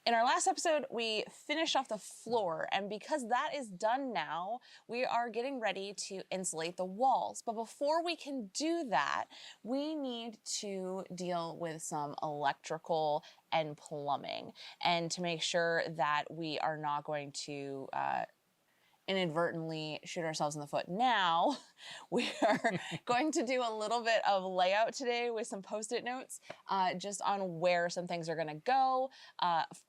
In our last episode, we finished off the floor, and because that is done now, we are getting ready to insulate the walls. But before we can do that, we need to deal with some electrical and plumbing, and to make sure that we are not going to inadvertently shoot ourselves in the foot. Now, we are going to do a little bit of layout today with some Post-it notes just on where some things are gonna go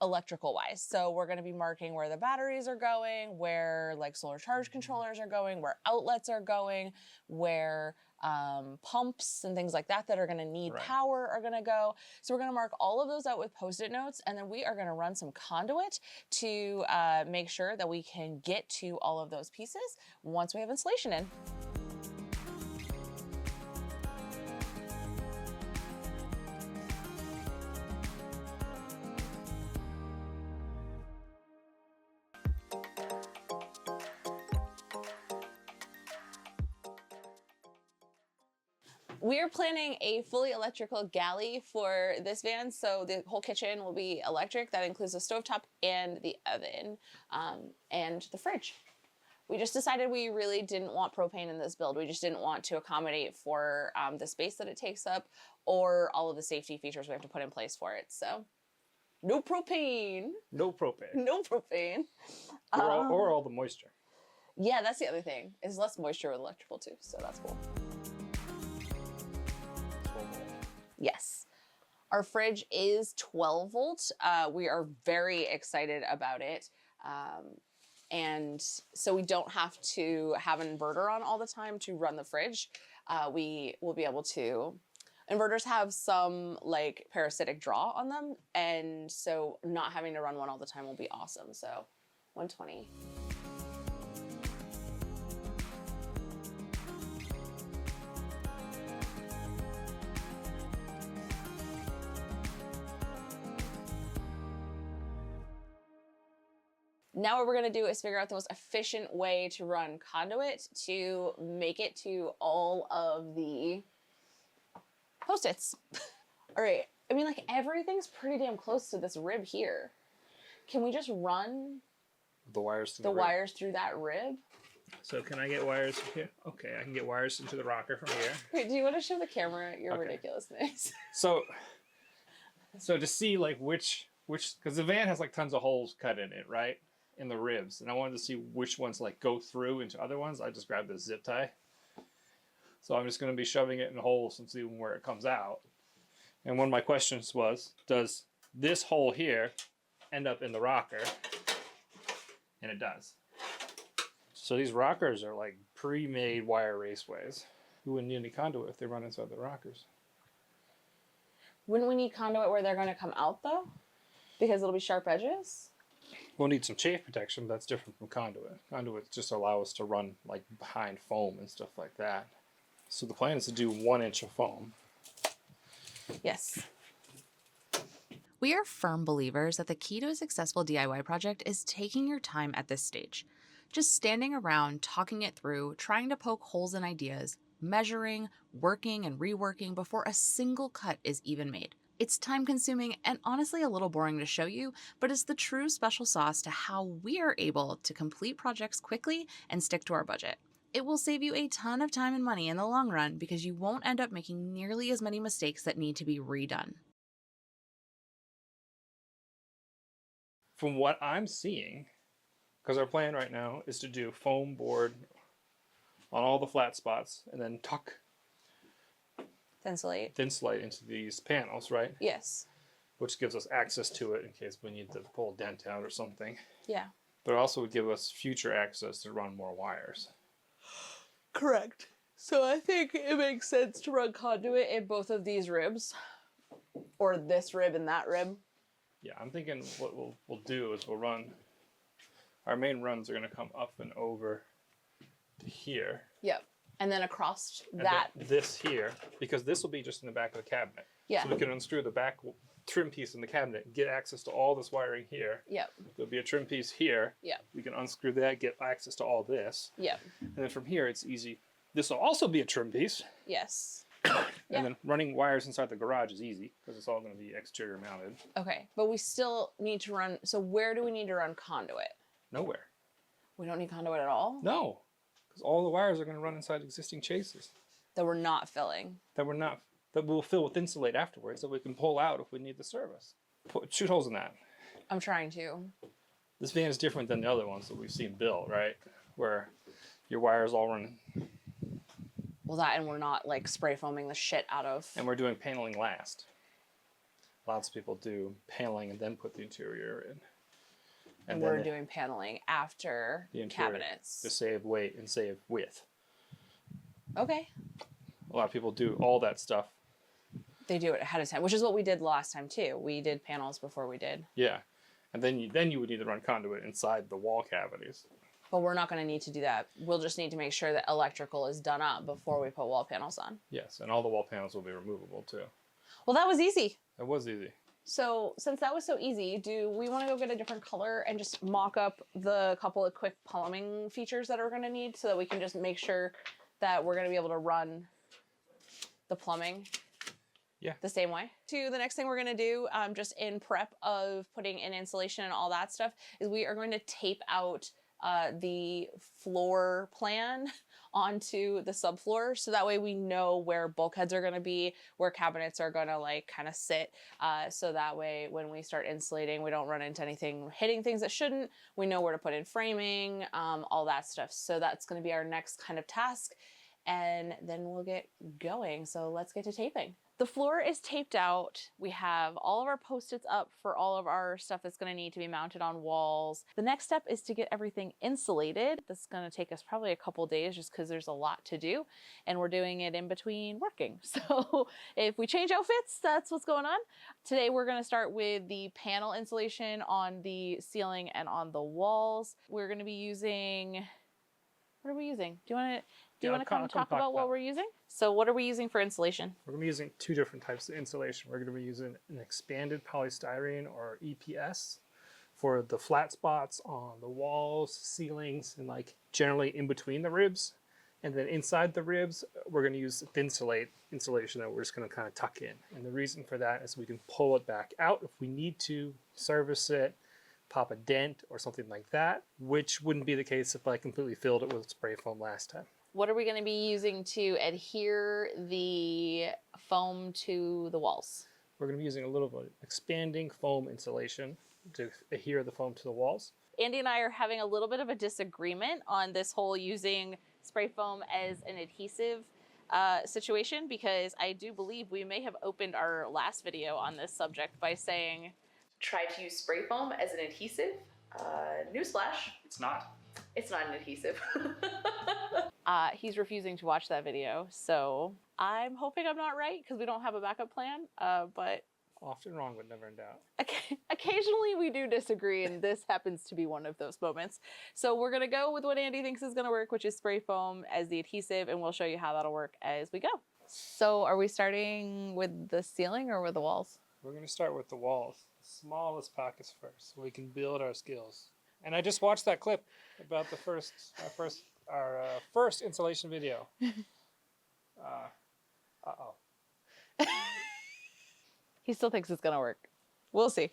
electrical wise. So we're gonna be marking where the batteries are going, where like solar charge controllers are going, where outlets are going, where pumps and things like that that are gonna need power are gonna go. So we're gonna mark all of those out with Post-it notes, and then we are gonna run some conduit to make sure that we can get to all of those pieces once we have insulation in. We're planning a fully electrical galley for this van, so the whole kitchen will be electric. That includes the stovetop and the oven and the fridge. We just decided we really didn't want propane in this build. We just didn't want to accommodate for the space that it takes up or all of the safety features we have to put in place for it. So no propane. No propane. No propane. Or all the moisture. Yeah, that's the other thing. There's less moisture with electrical too, so that's cool. Yes. Our fridge is 12 volt. We are very excited about it. And so we don't have to have an inverter on all the time to run the fridge. We will be able to, inverters have some like parasitic draw on them. And so not having to run one all the time will be awesome. So 120. Now what we're gonna do is figure out the most efficient way to run conduit to make it to all of the Post-its. All right, I mean like everything's pretty damn close to this rib here. Can we just run the wires through the wires through that rib? So can I get wires here? Okay, I can get wires into the rocker from here. Wait, do you want to show the camera your ridiculousness? So to see like which, because the van has like tons of holes cut in it, right? In the ribs, and I wanted to see which ones like go through into other ones. I just grabbed this zip tie, so I'm just going to be shoving it in holes and seeing where it comes out. And one of my questions was, does this hole here end up in the rocker? And it does. So these rockers are like pre-made wire raceways. You wouldn't need any conduit if they run inside the rockers. Wouldn't we need conduit where they're going to come out though, because it'll be sharp edges? We'll need some chafe protection, but that's different from conduit. Conduits just allow us to run like behind foam and stuff like that. So the plan is to do 1 inch of foam. Yes. We are firm believers that the key to a successful DIY project is taking your time at this stage. Just standing around, talking it through, trying to poke holes in ideas, measuring, working, and reworking before a single cut is even made. It's time-consuming and honestly a little boring to show you, but it's the true special sauce to how we are able to complete projects quickly and stick to our budget. It will save you a ton of time and money in the long run because you won't end up making nearly as many mistakes that need to be redone. From what I'm seeing, because our plan right now is to do foam board on all the flat spots and then tuck Thinsulate into these panels, right? Yes. Which gives us access to it in case we need to pull a dent out or something. Yeah. But it also would give us future access to run more wires. Correct. So I think it makes sense to run conduit in both of these ribs, or this rib and that rib. Yeah, I'm thinking what we'll do is we'll run, our main runs are going to come up and over to here. Yep. And then across and that. This here, because this will be just in the back of the cabinet. Yeah. So we can unscrew the back trim piece in the cabinet and get access to all this wiring here. Yep. There'll be a trim piece here. Yep. We can unscrew that, get access to all this. Yep. And then from here, it's easy. This will also be a trim piece. Yes. And then running wires inside the garage is easy because it's all going to be exterior mounted. Okay, but we still need to run. So where do we need to run conduit? Nowhere. We don't need conduit at all? No, because all the wires are going to run inside existing chases That we're not filling. that we'll fill with Thinsulate afterwards that we can pull out if we need the service. Shoot holes in that. I'm trying to. This van is different than the other ones that we've seen built, right? Where your wires all run. Well, that and we're not like spray foaming the shit out of. And we're doing paneling last. Lots of people do paneling and then put the interior in. And we're doing paneling after the interior cabinets. to save weight and save width. Okay. A lot of people do all that stuff. They do it ahead of time, which is what we did last time too. We did panels before we did. Yeah. And then you would need to run conduit inside the wall cavities. But we're not going to need to do that. We'll just need to make sure that electrical is done up before we put wall panels on. Yes, and all the wall panels will be removable too. Well, that was easy. It was easy. So since that was so easy, do we want to go get a different color and just mock up the couple of quick plumbing features that we're going to need so that we can just make sure that we're going to be able to run the plumbing the same way? The next thing we're going to do, just in prep of putting in insulation and all that stuff, is we are going to tape out the floor plan onto the subfloor, so that way we know where bulkheads are going to be, where cabinets are going to like kind of sit, so that way when we start insulating we don't run into anything hitting things that shouldn't. We know where to put in framing, all that stuff. So that's going to be our next kind of task, and then we'll get going. So let's get to taping. The floor is taped out. We have all of our Post-its up for all of our stuff that's going to need to be mounted on walls. The next step is to get everything insulated. This is going to take us probably a couple days just because there's a lot to do, and we're doing it in between working. So if we change outfits, that's what's going on. Today we're going to start with the panel insulation on the ceiling and on the walls. We're going to be using, what are we using? Do you want to come talk about what we're using? So what are we using for insulation? We're going to be using two different types of insulation. We're going to be using an expanded polystyrene, or EPS, for the flat spots on the walls, ceilings, and like generally in between the ribs. And then inside the ribs, we're going to use Thinsulate insulation that we're just going to kind of tuck in. And the reason for that is we can pull it back out if we need to, service it, pop a dent or something like that, which wouldn't be the case if I completely filled it with spray foam last time. What are we going to be using to adhere the foam to the walls? We're going to be using a little bit of expanding foam insulation to adhere the foam to the walls. Andy and I are having a little bit of a disagreement on this whole using spray foam as an adhesive situation, because I do believe we may have opened our last video on this subject by saying, try to use spray foam as an adhesive. Newsflash. It's not. It's not an adhesive. He's refusing to watch that video, so I'm hoping I'm not right because we don't have a backup plan, but Often wrong, but never in doubt. occasionally we do disagree, and this happens to be one of those moments. So we're going to go with what Andy thinks is going to work, which is spray foam as the adhesive, and we'll show you how that'll work as we go. So are we starting with the ceiling or with the walls? We're going to start with the walls, the smallest pockets first, so we can build our skills. And I just watched that clip about the our first insulation video. Uh-oh. He still thinks it's gonna work. We'll see.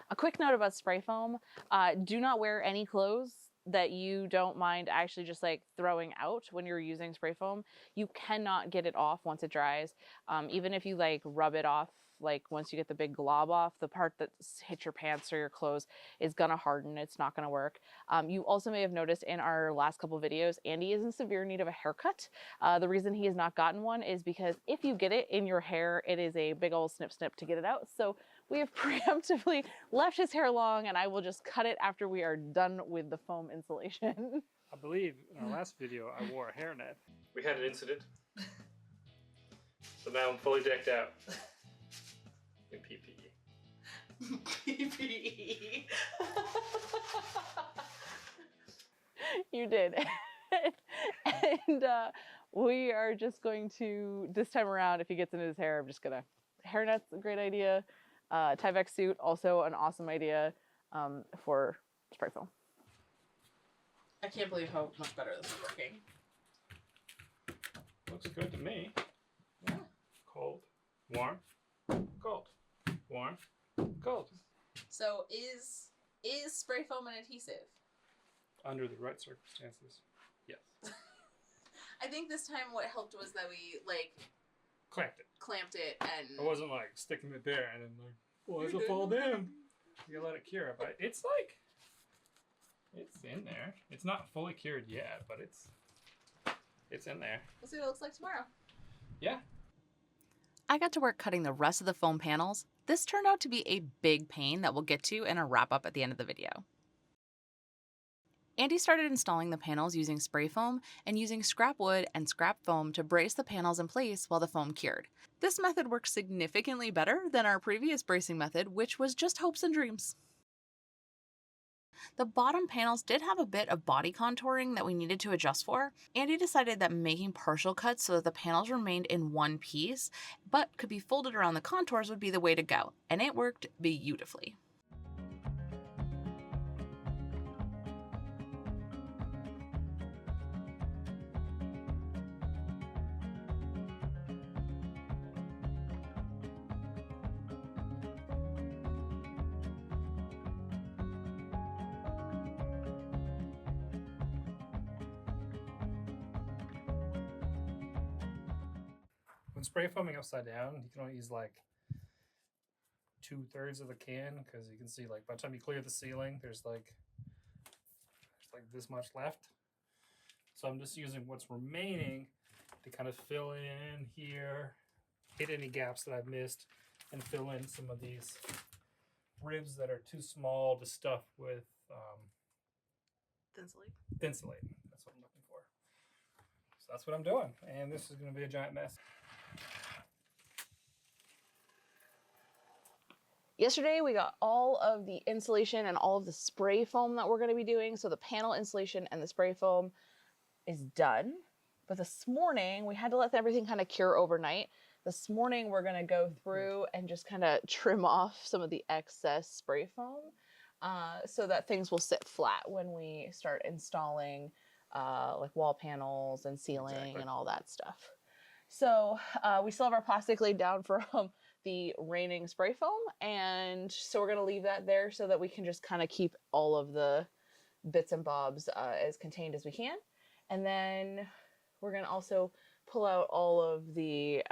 A quick note about spray foam, do not wear any clothes that you don't mind actually just like throwing out when you're using spray foam. You cannot get it off once it dries. Even if you like rub it off, like once you get the big glob off, the part that hits your pants or your clothes is gonna harden. It's not gonna work. You also may have noticed in our last couple videos, Andy is in severe need of a haircut. The reason he has not gotten one is because if you get it in your hair, it is a big old snip snip to get it out. So we have preemptively left his hair long, and I will just cut it after we are done with the foam insulation. I believe in our last video I wore a hairnet. We had an incident. So now I'm fully decked out in PPE. PPE. You did. And we are just going to, this time around, if he gets in his hair, I'm just gonna hairnet's a great idea. Tyvek suit, also an awesome idea for spray foam. I can't believe how much better this is working. Looks good to me. Yeah. Cold, warm, cold, warm, cold. So is spray foam an adhesive? Under the right circumstances, yes. I think this time what helped was that we like clamped it. and I wasn't like sticking it there and then like, well, it'll fall down. You let it cure, but it's like, it's in there. It's not fully cured yet, but it's in there. we'll see what it looks like tomorrow. Yeah. I got to work cutting the rest of the foam panels. This turned out to be a big pain that we'll get to in a wrap up at the end of the video. Andy started installing the panels using spray foam and using scrap wood and scrap foam to brace the panels in place while the foam cured. This method worked significantly better than our previous bracing method, which was just hopes and dreams. The bottom panels did have a bit of body contouring that we needed to adjust for. Andy decided that making partial cuts so that the panels remained in one piece, but could be folded around the contours would be the way to go, and it worked beautifully. When spray foaming upside down, you can only use like 2/3 of the can because you can see like by the time you clear the ceiling, there's like this much left. So I'm just using what's remaining to kind of fill in here, hit any gaps that I've missed, and fill in some of these ribs that are too small to stuff with Thinsulate. Thinsulate. That's what I'm looking for. So that's what I'm doing, and this is going to be a giant mess. Yesterday we got all of the insulation and all of the spray foam that we're going to be doing. So the panel insulation and the spray foam is done. But this morning we had to let everything kind of cure overnight. This morning we're going to go through and just kind of trim off some of the excess spray foam so that things will sit flat when we start installing like wall panels and ceiling and all that stuff. So we still have our plastic laid down from the raining spray foam, and so we're going to leave that there so that we can just kind of keep all of the bits and bobs as contained as we can. And then we're going to also pull out all of the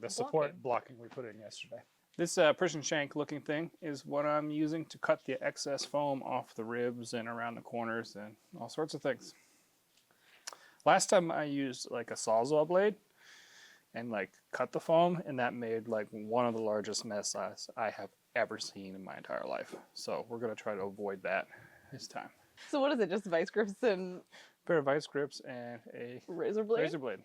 support blocking we put in yesterday. This prison shank looking thing is what I'm using to cut the excess foam off the ribs and around the corners and all sorts of things. Last time I used like a Sawzall blade and like cut the foam, and that made like one of the largest messes I have ever seen in my entire life. So we're going to try to avoid that this time. So what is it, just vice grips and a pair of vice grips and a razor blade? Razor blade.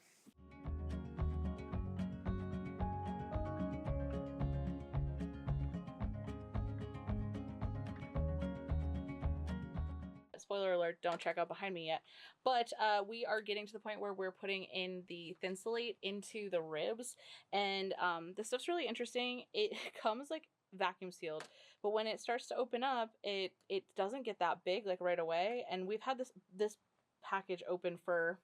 Spoiler alert, don't check out behind me yet. But we are getting to the point where we're putting in the Thinsulate into the ribs. And this stuff's really interesting. It comes like vacuum sealed, but when it starts to open up, it doesn't get that big like right away. And we've had this package open for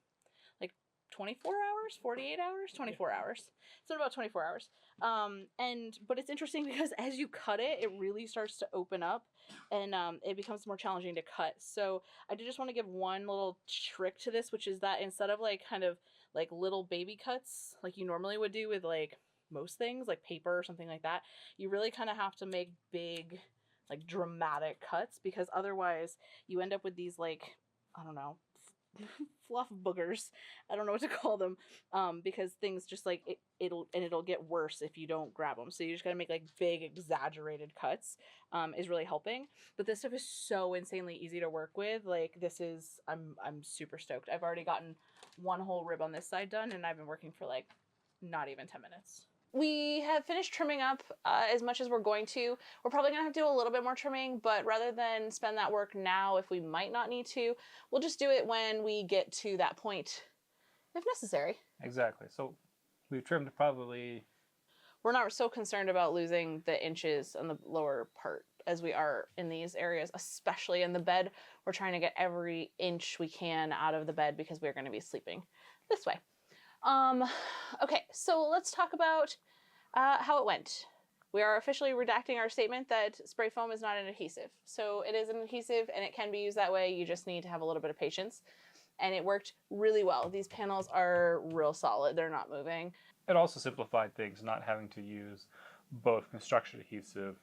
like 24 hours, 48 hours, 24 hours. So about 24 hours. But it's interesting because as you cut it, it really starts to open up and it becomes more challenging to cut. So I did just want to give one little trick to this, which is that instead of like kind of like little baby cuts like you normally would do with like most things like paper or something like that, you really kind of have to make big like dramatic cuts, because otherwise you end up with these like, I don't know, fluff boogers. I don't know what to call them, because things just like it'll get worse if you don't grab them. So you just gotta make like big exaggerated cuts is really helping. But this stuff is so insanely easy to work with. Like this is, I'm super stoked. I've already gotten one whole rib on this side done, and I've been working for like not even 10 minutes. We have finished trimming up as much as we're going to. We're probably gonna have to do a little bit more trimming, but rather than spend that work now if we might not need to, we'll just do it when we get to that point, if necessary. Exactly. So we've trimmed probably we're not so concerned about losing the inches on the lower part as we are in these areas, especially in the bed. We're trying to get every inch we can out of the bed because we're going to be sleeping this way. Okay, so let's talk about how it went. We are officially redacting our statement that spray foam is not an adhesive. So it is an adhesive and it can be used that way. You just need to have a little bit of patience. And it worked really well. These panels are real solid. They're not moving. It also simplified things, not having to use both construction adhesive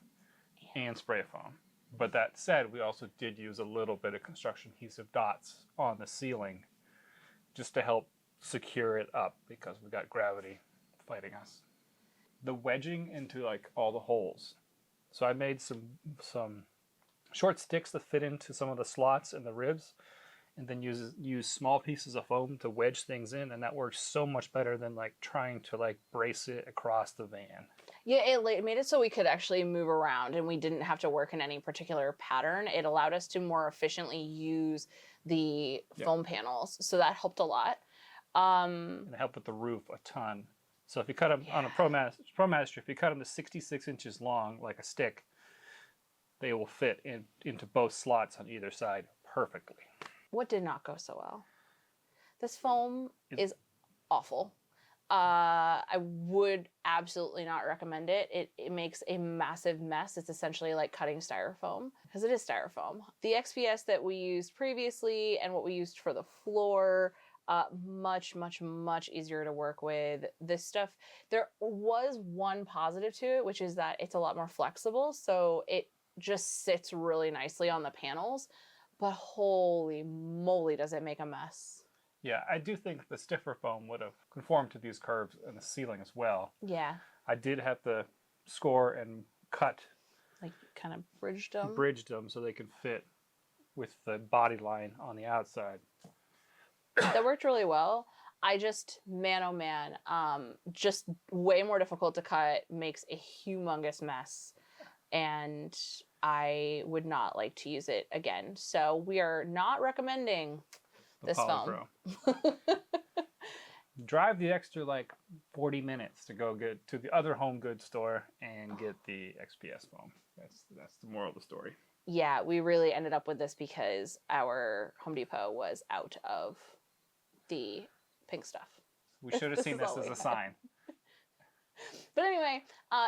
and spray foam. But that said, we also did use a little bit of construction adhesive dots on the ceiling just to help secure it up because we got gravity fighting us. The wedging into like all the holes. So I made some short sticks that fit into some of the slots in the ribs, and then use small pieces of foam to wedge things in, and that works so much better than like trying to like brace it across the van. Yeah, it made it so we could actually move around and we didn't have to work in any particular pattern. It allowed us to more efficiently use the foam panels, so that helped a lot. And it helped with the roof a ton. So if you cut them on a Promaster, if you cut them to 66 inches long, like a stick, they will fit into both slots on either side perfectly. What did not go so well? This foam is awful. I would absolutely not recommend it. It makes a massive mess. It's essentially like cutting styrofoam, because it is styrofoam. The XPS that we used previously and what we used for the floor, much easier to work with. This stuff, there was one positive to it, which is that it's a lot more flexible, so it just sits really nicely on the panels, but holy moly does it make a mess. Yeah, I do think the stiffer foam would have conformed to these curves in the ceiling as well. Yeah. I did have to score and cut. Like kind of bridged them? Bridged them so they could fit with the body line on the outside. That worked really well. I just, man oh man, just way more difficult to cut, makes a humongous mess, and I would not like to use it again. So we are not recommending this foam. Drive the extra like 40 minutes to go get to the other home goods store and get the XPS foam. That's the moral of the story. Yeah, we really ended up with this because our Home Depot was out of the pink stuff. We should have seen this as a sign. But anyway,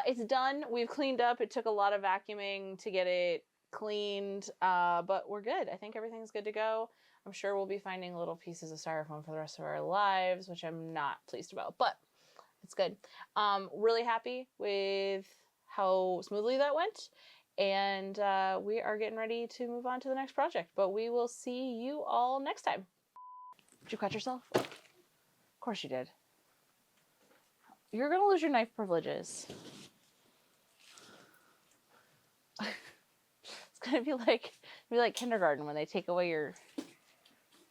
it's done. We've cleaned up. It took a lot of vacuuming to get it cleaned, but we're good. I think everything's good to go. I'm sure we'll be finding little pieces of styrofoam for the rest of our lives, which I'm not pleased about, but it's good. Really happy with how smoothly that went, and we are getting ready to move on to the next project, but we will see you all next time. Did you cut yourself? Of course you did. You're gonna lose your knife privileges. It's gonna be like kindergarten when they take away your...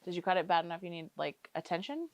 Did you cut it bad enough you need like attention?